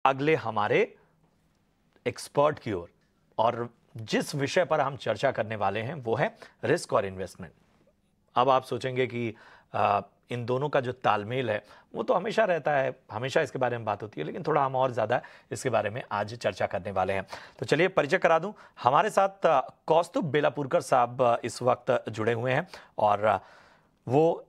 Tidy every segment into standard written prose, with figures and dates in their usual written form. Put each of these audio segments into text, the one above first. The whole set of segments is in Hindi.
अगले हमारे एक्सपर्ट की ओर। और जिस विषय पर हम चर्चा करने वाले हैं वो है रिस्क और इन्वेस्टमेंट। अब आप सोचेंगे कि इन दोनों का जो तालमेल है वो तो हमेशा रहता है, हमेशा इसके बारे में बात होती है, लेकिन थोड़ा हम और ज़्यादा इसके बारे में आज चर्चा करने वाले हैं। तो चलिए परिचय करा दूं, हमारे साथ कौस्तुभ बेलापुरकर साहब इस वक्त जुड़े हुए हैं और वो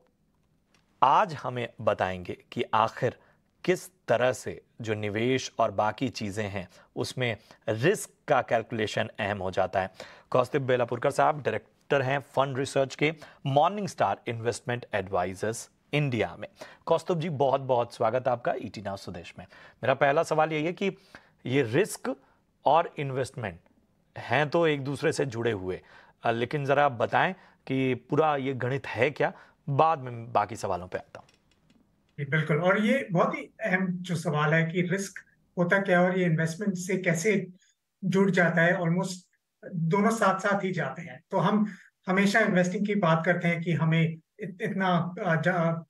आज हमें बताएंगे कि आखिर किस तरह से जो निवेश और बाकी चीज़ें हैं उसमें रिस्क का कैलकुलेशन अहम हो जाता है। कौस्तुभ बेलापुरकर साहब डायरेक्टर हैं फंड रिसर्च के Morningstar investment advisers India में। कौस्तुभ जी, बहुत बहुत स्वागत आपका ईटी नाउ स्वदेश में। मेरा पहला सवाल यही है कि ये रिस्क और इन्वेस्टमेंट हैं तो एक दूसरे से जुड़े हुए, लेकिन ज़रा आप बताएं कि पूरा ये गणित है क्या, बाद में बाकी सवालों पे आता हूं। बिल्कुल। और ये बहुत ही अहम जो सवाल है कि रिस्क होता क्या है और ये इन्वेस्टमेंट से कैसे जुड़ जाता है। ऑलमोस्ट दोनों साथ साथ ही जाते हैं। तो हम हमेशा इन्वेस्टिंग की बात करते हैं कि हमें इतना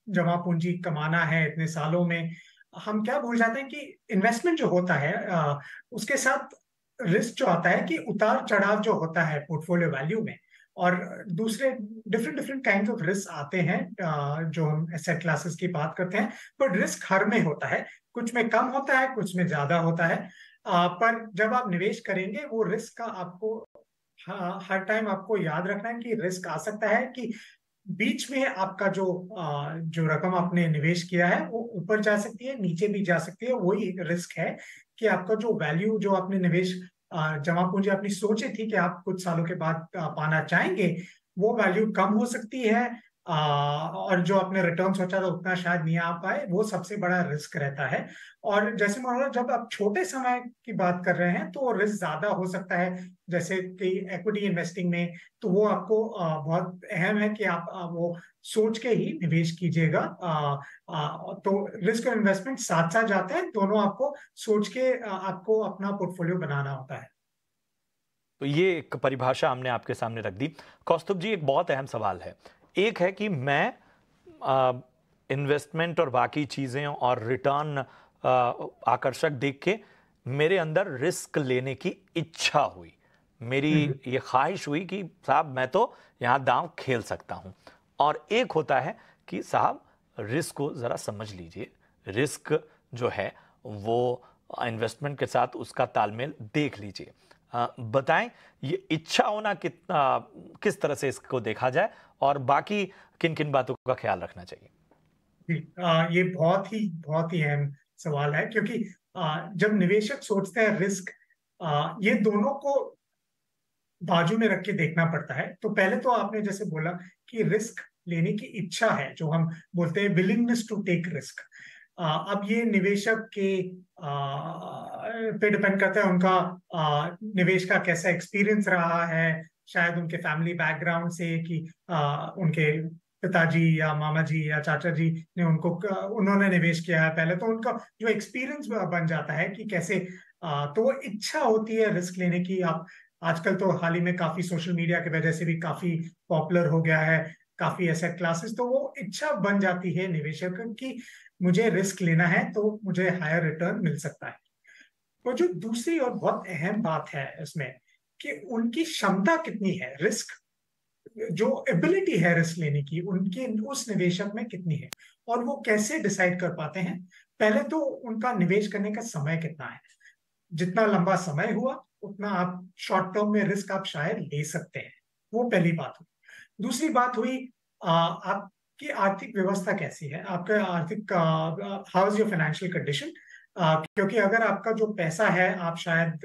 जमा पूंजी कमाना है इतने सालों में। हम क्या भूल जाते हैं कि इन्वेस्टमेंट जो होता है उसके साथ रिस्क जो आता है कि उतार चढ़ाव जो होता है पोर्टफोलियो वैल्यू में, और दूसरे different different kind of risk आते हैं जो हम एसेट क्लासेस की बात करते हैं। पर रिस्क हर में होता है, कुछ में कम होता है, कुछ में ज्यादा होता है। पर जब आप निवेश करेंगे वो रिस्क का आपको हर टाइम आपको याद रखना है कि रिस्क आ सकता है कि बीच में आपका जो रकम आपने निवेश किया है वो ऊपर जा सकती है, नीचे भी जा सकती है। वही रिस्क है कि आपका जो वैल्यू जो आपने निवेश जमा पूंजी अपनी सोची थी कि आप कुछ सालों के बाद पाना चाहेंगे, वो वैल्यू कम हो सकती है। और जो आपने रिटर्न सोचा था उतना शायद नहीं आ पाए, वो सबसे बड़ा रिस्क रहता है। और जैसे मान लो जब आप छोटे समय की बात कर रहे हैं तो रिस्क ज्यादा हो सकता है, जैसे कि इक्विटी इन्वेस्टिंग में। तो वो आपको बहुत अहम है कि आप वो सोच के ही निवेश कीजिएगा। तो रिस्क और इन्वेस्टमेंट साथ साथ जाते हैं, दोनों आपको सोच के आपको अपना पोर्टफोलियो बनाना होता है। तो ये एक परिभाषा हमने आपके सामने रख दी। कौस्तुभ जी, एक बहुत अहम सवाल है। एक है कि मैं इन्वेस्टमेंट और बाकी चीज़ें और रिटर्न आकर्षक देख के मेरे अंदर रिस्क लेने की इच्छा हुई, मेरी ये ख्वाहिश हुई कि साहब मैं तो यहाँ दांव खेल सकता हूँ। और एक होता है कि साहब रिस्क को ज़रा समझ लीजिए, रिस्क जो है वो इन्वेस्टमेंट के साथ उसका तालमेल देख लीजिए। बताएं ये इच्छा होना कितना, किस तरह से इसको देखा जाए और बाकी किन किन बातों का ख्याल रखना चाहिए। जी, ये बहुत ही अहम सवाल है, क्योंकि जब निवेशक सोचते हैं रिस्क, ये दोनों को बाजू में रख के देखना पड़ता है। तो पहले तो आपने जैसे बोला कि रिस्क लेने की इच्छा है, जो हम बोलते हैं विलिंगनेस टू टेक रिस्क। अब ये निवेशक के पे डिपेंड करता है, उनका निवेश का कैसा एक्सपीरियंस रहा है, शायद उनके फैमिली बैकग्राउंड से कि उनके पिताजी या मामा जी या चाचा जी ने उन्होंने निवेश किया है पहले, तो उनका जो एक्सपीरियंस बन जाता है कि कैसे। तो वो इच्छा होती है रिस्क लेने की। आप आजकल तो हाल ही में काफी सोशल मीडिया की वजह से भी काफी पॉपुलर हो गया है काफी एसेट क्लासेस, तो वो इच्छा बन जाती है निवेशक की, मुझे रिस्क लेना है तो मुझे हायर रिटर्न मिल सकता है। और जो दूसरी और बहुत अहम बात है इसमें कि उनकी क्षमता कितनी है, रिस्क जो एबिलिटी है रिस्क लेने की उनके उस निवेशक में कितनी है, और वो कैसे डिसाइड कर पाते हैं। पहले तो उनका निवेश करने का समय कितना है। जितना लंबा समय हुआ उतना आप शॉर्ट टर्म में रिस्क आप शायद ले सकते हैं। वो पहली बात हुई। दूसरी बात हुई आपकी आर्थिक व्यवस्था कैसी है, आपका आर्थिक how is your financial condition. क्योंकि अगर आपका जो पैसा है, आप शायद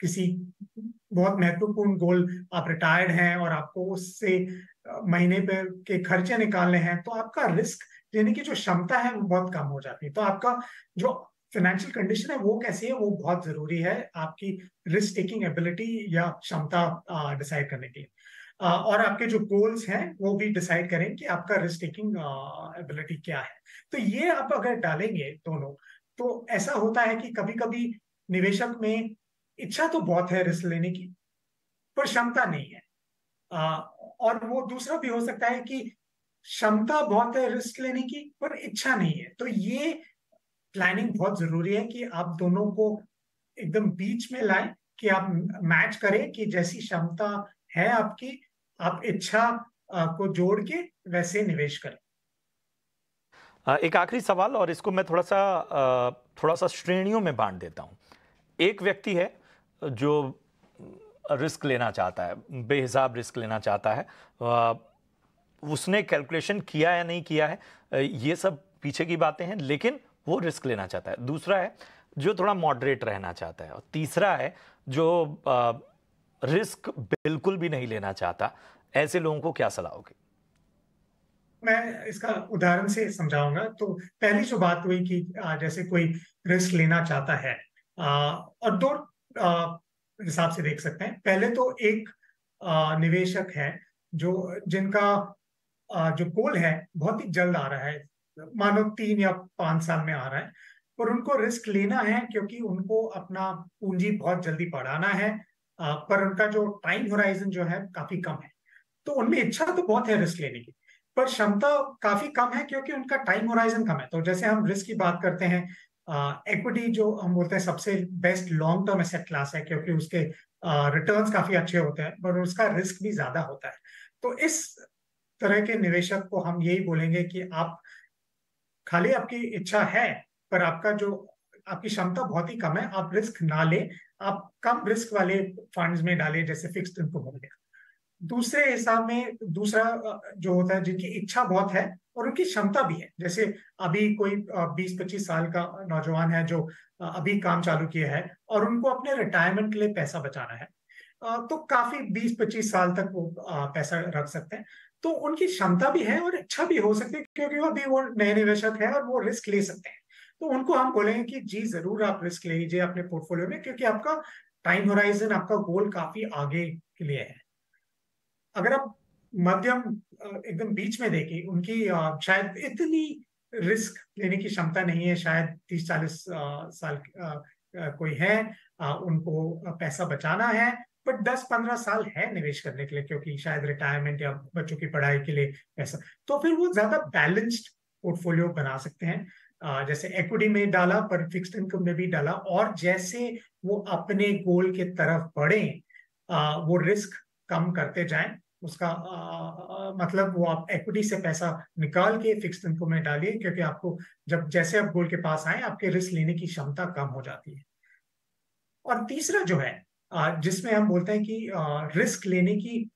किसी बहुत महत्वपूर्ण गोल, आप रिटायर्ड हैं और आपको उससे महीने पे के खर्चे निकालने हैं, तो आपका रिस्क लेने की जो क्षमता है वो बहुत कम हो जाती है। तो आपका जो फाइनेंशियल कंडीशन है वो कैसी है, वो बहुत जरूरी है आपकी रिस्क टेकिंग एबिलिटी या क्षमता डिसाइड करने के लिए। और आपके जो गोल्स हैं वो भी डिसाइड करें कि आपका रिस्क टेकिंग एबिलिटी क्या है। तो ये आप अगर डालेंगे दोनों, तो ऐसा होता है कि कभी कभी निवेशक में इच्छा तो बहुत है रिस्क लेने की, पर क्षमता नहीं है। और वो दूसरा भी हो सकता है कि क्षमता बहुत है रिस्क लेने की पर इच्छा नहीं है। तो ये प्लानिंग बहुत जरूरी है कि आप दोनों को एकदम बीच में लाएं, कि आप मैच करें कि जैसी क्षमता है आपकी, आप इच्छा को जोड़ के वैसे निवेश करें। एक आखिरी सवाल, और इसको मैं थोड़ा सा श्रेणियों में बांट देता हूं। एक व्यक्ति है जो रिस्क लेना चाहता है, बेहिसाब रिस्क लेना चाहता है, उसने कैलकुलेशन किया या नहीं किया है, ये सब पीछे की बातें हैं, लेकिन वो रिस्क लेना चाहता है। दूसरा है जो थोड़ा मॉडरेट रहना चाहता है, और तीसरा है जो रिस्क बिल्कुल भी नहीं लेना चाहता। ऐसे लोगों को क्या सलाह होगी? मैं इसका उदाहरण से समझाऊंगा। तो पहली जो बात हुई कि जैसे कोई रिस्क लेना चाहता है, और दो हिसाब से देख सकते हैं। पहले तो एक निवेशक है जो जिनका जो गोल है बहुत ही जल्द आ रहा है, मानो 3 या 5 साल में आ रहा है, पर उनको रिस्क लेना है क्योंकि उनको अपना पूंजी बहुत जल्दी बढ़ाना है, पर उनका जो टाइम होराइजन जो है काफी कम है। तो उनमें इच्छा तो बहुत है रिस्क लेने की, पर क्षमता काफी कम है क्योंकि उनका टाइम होराइजन कम है। तो जैसे हम रिस्क की बात करते हैं, इक्विटी जो हम बोलते हैं सबसे best long term asset class है, क्योंकि उसके रिटर्न्स काफी अच्छे होते हैं, पर उसका रिस्क भी ज्यादा होता है। तो इस तरह के निवेशक को हम यही बोलेंगे कि आप खाली आपकी इच्छा है, पर आपकी क्षमता बहुत ही कम है, आप रिस्क ना ले, आप कम रिस्क वाले फंड्स में डालें, जैसे फिक्स्ड इनकम हो गया। दूसरे हिसाब में दूसरा जो होता है जिनकी इच्छा बहुत है और उनकी क्षमता भी है, जैसे अभी कोई 20-25 साल का नौजवान है जो अभी काम चालू किया है और उनको अपने रिटायरमेंट के लिए पैसा बचाना है, तो काफी 20-25 साल तक वो पैसा रख सकते हैं। तो उनकी क्षमता भी है और इच्छा भी हो सकती है, क्योंकि वो अभी वो नए निवेशक है और वो रिस्क ले सकते हैं। तो उनको हम बोलेंगे कि जी जरूर आप रिस्क ले लीजिए अपने पोर्टफोलियो में, क्योंकि आपका टाइम होराइजन, आपका गोल काफी आगे के लिए है। अगर आप मध्यम एकदम बीच में देखें, उनकी शायद इतनी रिस्क लेने की क्षमता नहीं है, शायद 30-40 साल कोई है, उनको पैसा बचाना है, बट 10-15 साल है निवेश करने के लिए, क्योंकि शायद रिटायरमेंट या बच्चों की पढ़ाई के लिए पैसा। तो फिर वो ज्यादा बैलेंस्ड पोर्टफोलियो बना सकते हैं, जैसे इक्विटी में डाला पर फिक्स्ड इनकम में भी डाला, और जैसे वो अपने गोल के तरफ बढ़े, वो रिस्क कम करते जाएं। उसका मतलब वो आप इक्विटी से पैसा निकाल के फिक्स्ड इनकम में डालिए, क्योंकि आपको जैसे आप गोल के पास आए, आपके रिस्क लेने की क्षमता कम हो जाती है। और तीसरा जो है, जिसमें हम बोलते हैं कि रिस्क लेने की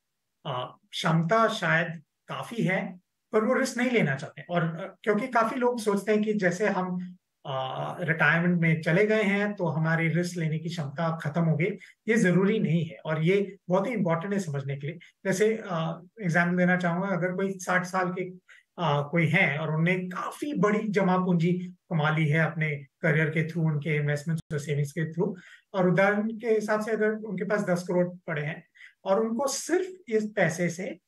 क्षमता शायद काफी है, पर वो रिस्क नहीं लेना चाहते। और क्योंकि काफी लोग सोचते हैं कि जैसे हम रिटायरमेंट में चले गए हैं तो हमारी रिस्क लेने की क्षमता खत्म हो गई। ये जरूरी नहीं है, और ये बहुत ही इंपॉर्टेंट है समझने के लिए। जैसे एग्जाम्पल देना चाहूंगा, अगर कोई 60 साल के कोई है और उन्हें काफी बड़ी जमा पूंजी कमा ली है अपने करियर के थ्रू, उनके इन्वेस्टमेंट और सेविंग्स के थ्रू, और उदाहरण के हिसाब से अगर उनके पास 10 करोड़ पड़े हैं और उनको सिर्फ इस पैसे से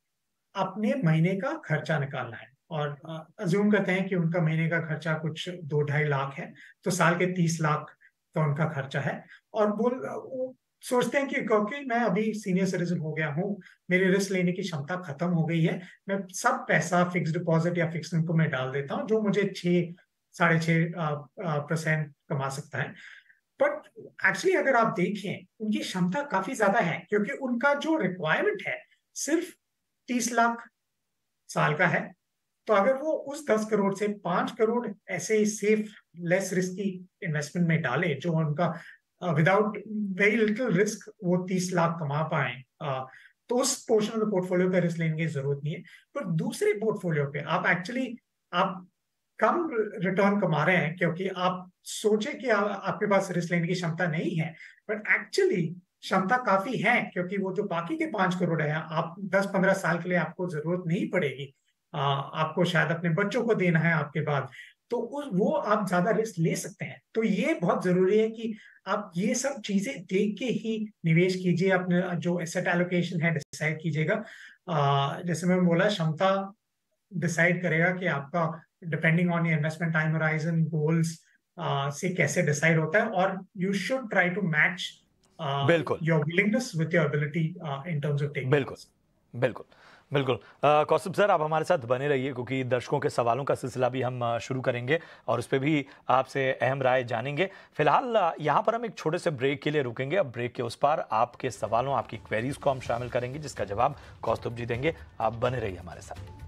अपने महीने का खर्चा निकालना है, और अज्यूम करते हैं कि उनका महीने का खर्चा कुछ 2-2.5 लाख है, तो साल के 30 लाख का उनका खर्चा है। और वो सोचते हैं कि क्योंकि मैं अभी सीनियर सिटीजन हो गया हूँ, मेरी रिस्क लेने की क्षमता खत्म हो गई है, मैं सब पैसा फिक्स डिपॉजिट या फिक्स इनकम में डाल देता हूँ, जो मुझे 6-6.5% कमा सकता है। बट एक्चुअली अगर आप देखें, उनकी क्षमता काफी ज्यादा है, क्योंकि उनका जो रिक्वायरमेंट है सिर्फ 30 लाख साल का है। तो अगर वो उस 10 करोड़ से 5 करोड़ ऐसे सेफ लेस रिस्की इन्वेस्टमेंट में डाले, जो उनका विदाउट वेरी लिटिल रिस्क वो 30 लाख कमा पाए, तो उस पोर्शन ऑफ द पोर्टफोलियो पे रिस्क लेने की जरूरत नहीं है। पर दूसरे पोर्टफोलियो पे आप कम रिटर्न कमा रहे हैं, क्योंकि आप सोचे कि आपके पास रिस्क लेने की क्षमता नहीं है, बट एक्चुअली क्षमता काफी है, क्योंकि वो जो बाकी के 5 करोड़ है, आप 10-15 साल के लिए आपको जरूरत नहीं पड़ेगी, आपको शायद अपने बच्चों को देना है आपके बाद, तो वो आप ज्यादा रिस्क ले सकते हैं। तो ये बहुत जरूरी है कि आप ये सब चीजें देख के ही निवेश कीजिए, अपने जो एसेट एलोकेशन है डिसाइड कीजिएगा। जैसे मैंने बोला, क्षमता डिसाइड करेगा कि आपका, depending on your investment time horizon goals, से कैसे डिसाइड होता है, और you should try to match बिल्कुल, your willingness with your ability in terms of taking बिल्कुल, रिस्क। बिल्कुल। बिल्कुल। कौस्तुभ सर, आप हमारे साथ बने रहिए क्योंकि दर्शकों के सवालों का सिलसिला भी हम शुरू करेंगे और उस पे भी आपसे अहम राय जानेंगे। फिलहाल यहाँ पर हम एक छोटे से ब्रेक के लिए रुकेंगे। अब ब्रेक के उस पार आपके सवालों, आपकी क्वेरीज को हम शामिल करेंगे जिसका जवाब कौस्तुभ जी देंगे। आप बने रहिए हमारे साथ।